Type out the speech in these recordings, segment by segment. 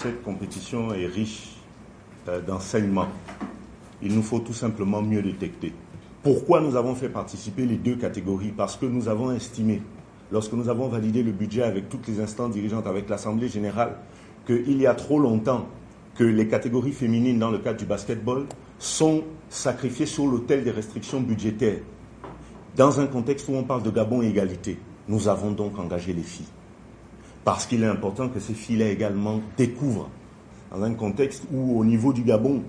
Cette compétition est riche d'enseignements. Il nous faut tout simplement mieux détecter. Pourquoi nous avons fait participer les deux catégories? Parce que nous avons estimé, lorsque nous avons validé le budget avec toutes les instances dirigeantes, avec l'Assemblée générale, qu'il y a trop longtemps que les catégories féminines dans le cadre du basketball sont sacrifiées sur l'autel des restrictions budgétaires. Dans un contexte où on parle de Gabon égalité, nous avons donc engagé les filles. Parce qu'il est important que ces filles-là également découvrent, dans un contexte où au niveau du Gabon,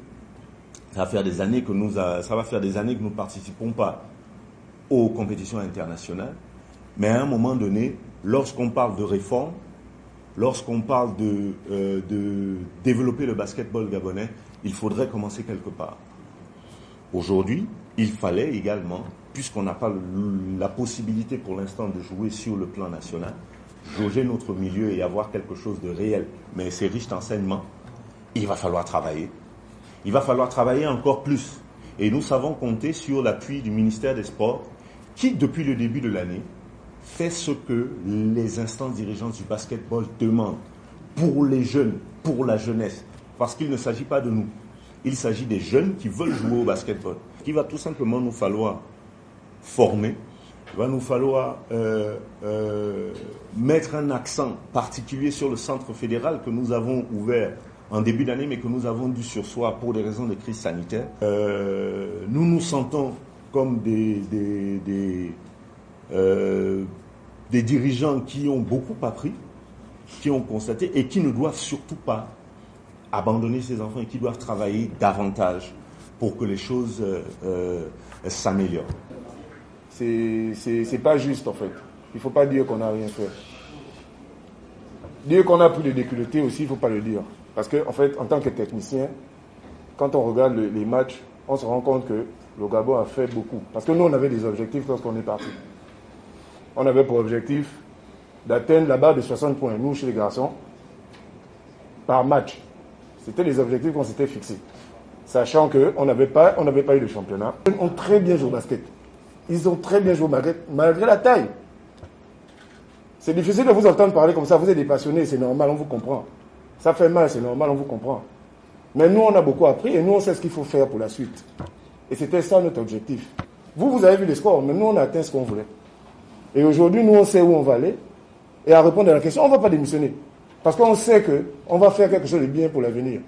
ça va faire des années que nous ne participons pas aux compétitions internationales. Mais à un moment donné, lorsqu'on parle de réforme, lorsqu'on parle de développer le basketball gabonais, il faudrait commencer quelque part. Aujourd'hui, il fallait également, puisqu'on n'a pas la possibilité pour l'instant de jouer sur le plan national, jauger notre milieu et avoir quelque chose de réel. Mais c'est riche d'enseignements. Il va falloir travailler. Il va falloir travailler encore plus. Et nous savons compter sur l'appui du ministère des Sports qui, depuis le début de l'année, fait ce que les instances dirigeantes du basketball demandent pour les jeunes, pour la jeunesse. Parce qu'il ne s'agit pas de nous. Il s'agit des jeunes qui veulent jouer au basketball. Il va tout simplement nous falloir former. Il va nous falloir mettre un accent particulier sur le centre fédéral que nous avons ouvert en début d'année, mais que nous avons dû surseoir pour des raisons de crise sanitaire. Nous nous sentons comme des dirigeants qui ont beaucoup appris, qui ont constaté et qui ne doivent surtout pas abandonner ces enfants et qui doivent travailler davantage pour que les choses s'améliorent. C'est pas juste en fait. Il ne faut pas dire qu'on n'a rien fait. Dire qu'on a pris des déculottés aussi, il ne faut pas le dire. Parce qu'en fait, en tant que technicien, quand on regarde les matchs, on se rend compte que le Gabon a fait beaucoup. Parce que nous, on avait des objectifs lorsqu'on est parti. On avait pour objectif d'atteindre la barre de 60 points, nous, chez les garçons, par match. C'était les objectifs qu'on s'était fixés. Sachant qu'on n'avait pas eu de championnat. Ils ont très bien joué au basket. Ils ont très bien joué au basket, malgré la taille. C'est difficile de vous entendre parler comme ça. Vous êtes des passionnés, c'est normal, on vous comprend. Ça fait mal, c'est normal, on vous comprend. Mais nous, on a beaucoup appris et nous, on sait ce qu'il faut faire pour la suite. Et c'était ça notre objectif. Vous avez vu les scores, mais nous, on a atteint ce qu'on voulait. Et aujourd'hui, nous, on sait où on va aller. Et à répondre à la question, on ne va pas démissionner. Parce qu'on sait qu'on va faire quelque chose de bien pour l'avenir.